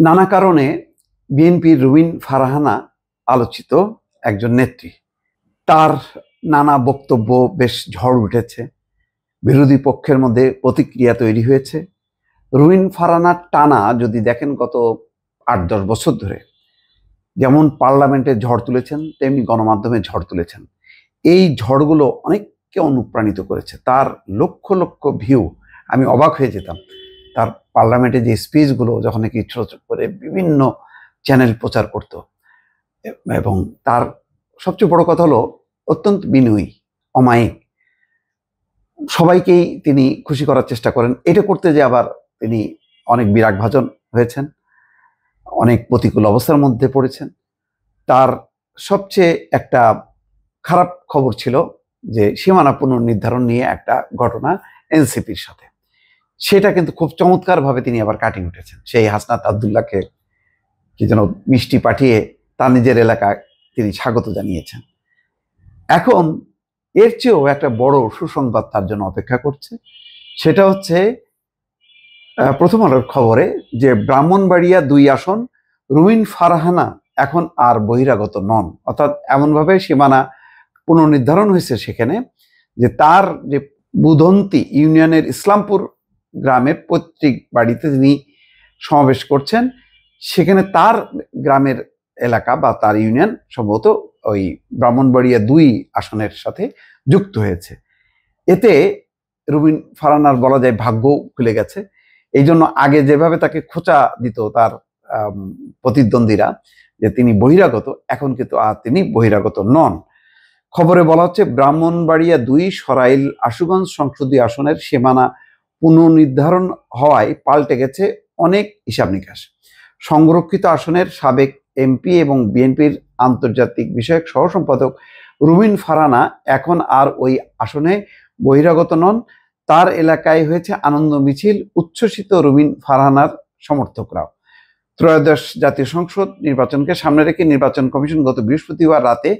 নানা কারণে বিএনপির রুবিন ফারহানা আলোচিত একজন নেত্রী। তার নানা বক্তব্য বেশ ঝড় উঠেছে, বিরোধী পক্ষের মধ্যে প্রতিক্রিয়া তৈরি হয়েছে। রুবিন ফারহানার টানা যদি দেখেন গত ৮-১০ বছর ধরে যেমন পার্লামেন্টে ঝড় তুলেছেন, তেমনি গণমাধ্যমে ঝড় তুলেছেন। এই ঝড়গুলো অনেককে অনুপ্রাণিত করেছে। তার লক্ষ লক্ষ ভিউ, আমি অবাক হয়ে যেতাম তার পার্লামেন্টে যে স্পিচগুলো যখন নাকি ছোট ছোট করে বিভিন্ন চ্যানেল প্রচার করত। এবং তার সবচেয়ে বড় কথা হলো অত্যন্ত বিনয়ী, অমায়িক, সবাইকেই তিনি খুশি করার চেষ্টা করেন। এটা করতে যে আবার তিনি অনেক বিরাগভাজন হয়েছেন, অনেক প্রতিকূল অবস্থার মধ্যে পড়েছেন। তার সবচেয়ে একটা খারাপ খবর ছিল যে সীমানা পুনর্নির্ধারণ নিয়ে একটা ঘটনা এনসিপির সাথে, সেটা কিন্তু খুব চমৎকারভাবে তিনি আবার কাটিয়ে উঠেছেন। সেই হাসনাত আবদুল্লাহকে কি যেন মিষ্টি পাঠিয়ে তার নিজের এলাকায় তিনি স্বাগত জানিয়েছেন। এখন এর চেয়েও একটা বড় সুসংবাদ তার জন্য অপেক্ষা করছে। সেটা হচ্ছে প্রথম আলোর খবরে যে ব্রাহ্মণবাড়িয়া ২ আসন রুবিন ফারহানা এখন আর বহিরাগত নন। অর্থাৎ এমনভাবে সীমানা পুনর্নির্ধারণ হয়েছে সেখানে যে তার যে বুধন্তি ইউনিয়নের ইসলামপুর গ্রামের পৈতৃক বাড়িতে তিনি সমাবেশ করছেন, সেখানে তার গ্রামের এলাকা বা তার ইউনিয়ন সম্ভবত ওই ব্রাহ্মণবাড়িয়া ২ আসনের সাথে যুক্ত হয়েছে। এতে রুবিন ফারহানার বলা যায় ভাগ্য খুলে গেছে। এই জন্য আগে যেভাবে তাকে খোঁচা দিত তার প্রতিদ্বন্দ্বীরা যে তিনি বহিরাগত, এখন কিন্তু আর তিনি বহিরাগত নন। খবরে বলা হচ্ছে ব্রাহ্মণবাড়িয়া ২ সরাইল আশুগঞ্জ সংসদীয় আসনের সীমানা পুনর্নির্ধারণ হওয়ায় পাল্টে গেছে অনেক হিসাব নিকাশ। সংরক্ষিত আসনের সাবেক এমপি এবং বিএনপির আন্তর্জাতিক বিষয়ক সহ সম্পাদক রুবিন ফারহানা এখন আর ওই আসনে বহিরাগত নন। তার এলাকায় হয়েছে আনন্দ মিছিল, উচ্ছ্বসিত রুবিন ফারহানার সমর্থকরাও। ত্রয়োদশ জাতীয় সংসদ নির্বাচনকে সামনে রেখে নির্বাচন কমিশন গত বৃহস্পতিবার রাতে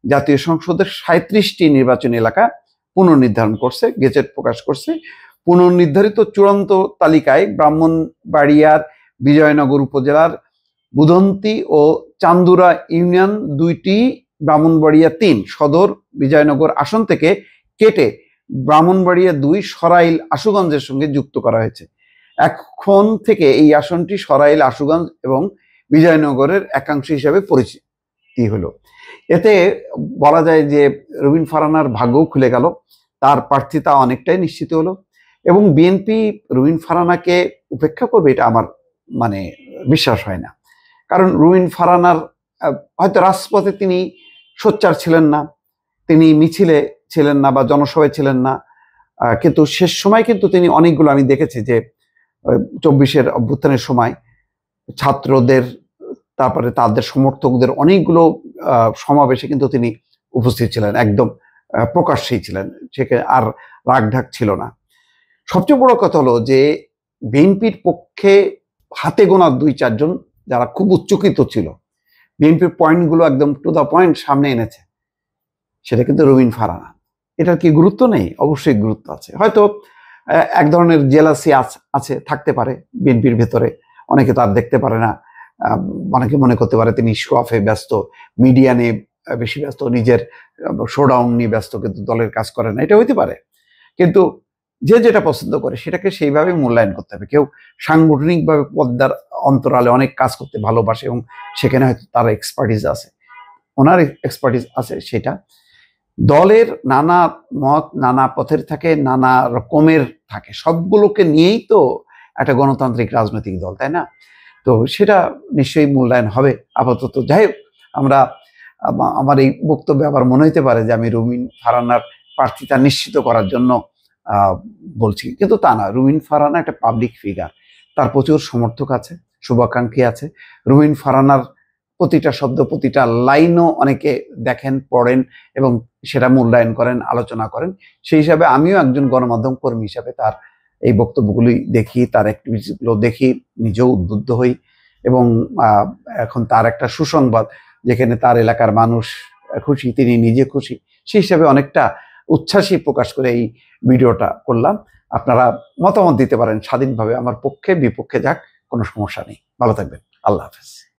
জাতীয় সংসদের ৩৭টি নির্বাচনী এলাকা পুনর্নির্ধারণ করছে, গেজেট প্রকাশ করছে। পুনর্নির্ধারিত চূড়ান্ত তালিকায় ব্রাহ্মণবাড়িয়ার বিজয়নগর উপজেলার বুধন্তি ও চান্দুরা ইউনিয়ন ২টি, ব্রাহ্মণবাড়িয়া ৩ সদর বিজয়নগর আসন থেকে কেটে ব্রাহ্মণবাড়িয়া ২ সরাইল আশুগঞ্জের সঙ্গে যুক্ত করা হয়েছে। এখন থেকে এই আসনটি সরাইল আশুগঞ্জ এবং বিজয়নগরের একাংশ হিসাবে পরিচিতি হলো। এতে বলা যায় যে রুবিন ফারহানার ভাগ্যও খুলে গেল, তার প্রার্থিতা অনেকটাই নিশ্চিত হলো। এবং বিএনপি রুবিন ফারহানাকে উপেক্ষা করবে এটা আমার বিশ্বাস হয় না। কারণ রুবিন ফারহানার হয়তো রাজপথে তিনি সোচ্চার ছিলেন না, তিনি মিছিলে ছিলেন না বা জনসভায় ছিলেন না, কিন্তু শেষ সময় কিন্তু তিনি অনেকগুলো, আমি দেখেছি যে ২৪-এর অভ্যুত্থানের সময় ছাত্রদের, তারপরে তাদের সমর্থকদের অনেকগুলো সমাবেশে কিন্তু তিনি উপস্থিত ছিলেন, একদম প্রকাশ্যেই ছিলেন, সেখানে আর রাগঢাক ছিল না। সবচেয়ে বড় কথা হলো যে বিএনপির পক্ষে হাতে গোনা ২-৪ জন যারা খুব উচ্চকিত ছিল, বিএনপির পয়েন্টগুলো একদম টু দ্য পয়েন্ট সামনে এনেছে, সেটা কিন্তু রুবিন ফারহানা। এটার কি গুরুত্ব নেই? অবশ্যই গুরুত্ব আছে। হয়তো এক ধরনের জেলাসি আছে, থাকতে পারে বিএনপির ভেতরে, অনেকে তার দেখতে পারে না, অনেকে মনে করতে পারে তিনি শো অফে ব্যস্ত, মিডিয়া নিয়ে বেশি ব্যস্ত, নিজের শোডাউন নিয়ে ব্যস্ত, কিন্তু দলের কাজ করে না, এটা হইতে পারে। কিন্তু যে যেটা পছন্দ করে সেটাকে সেইভাবে মূল্যায়ন করতে হবে। কেউ সাংগঠনিকভাবে পর্দার অন্তরালে অনেক কাজ করতে ভালোবাসে এবং সেখানে হয়তো তার এক্সপার্টিস আছে, ওনার এক্সপার্টিস আছে, সেটা দলের নানা মত, নানা পথের থাকে, নানা রকমের থাকে, সবগুলোকে নিয়েই তো একটা গণতান্ত্রিক রাজনৈতিক দল, তাই না? তো সেটা নিশ্চয়ই মূল্যায়ন হবে। আপাতত যাই হোক, আমার এই বক্তব্যে আবার মনে হইতে পারে যে আমি রুবিন ফারহানার প্রার্থিতা নিশ্চিত করার জন্য বলছি, কিন্তু তা না। রুবিন ফারহানা একটা পাবলিক ফিগার, তার প্রচুর সমর্থক আছে, শুভাকাঙ্ক্ষী আছে। রুবিন ফারহানার প্রতিটা শব্দ, প্রতিটা লাইনও অনেকে দেখেন, পড়েন এবং সেটা মূল্যায়ন করেন, আলোচনা করেন। সেই হিসাবে আমিও একজন গণমাধ্যম কর্মী হিসাবে তার এই বক্তব্যগুলি দেখি, তার অ্যাক্টিভিটিসগুলো দেখি, নিজেও উদ্বুদ্ধ হই। এবং এখন তার একটা সুসংবাদ, যেখানে তার এলাকার মানুষ খুশি, তিনি নিজে খুশি, সেই হিসাবে অনেকটা উচ্ছ্বাসী প্রকাশ করে এই ভিডিওটা করলাম। আপনারা মতামত দিতে পারেন স্বাধীনভাবে, আমার পক্ষে বিপক্ষে যাক, কোনো সমস্যা নেই। ভালো থাকবেন। আল্লাহ হাফেজ।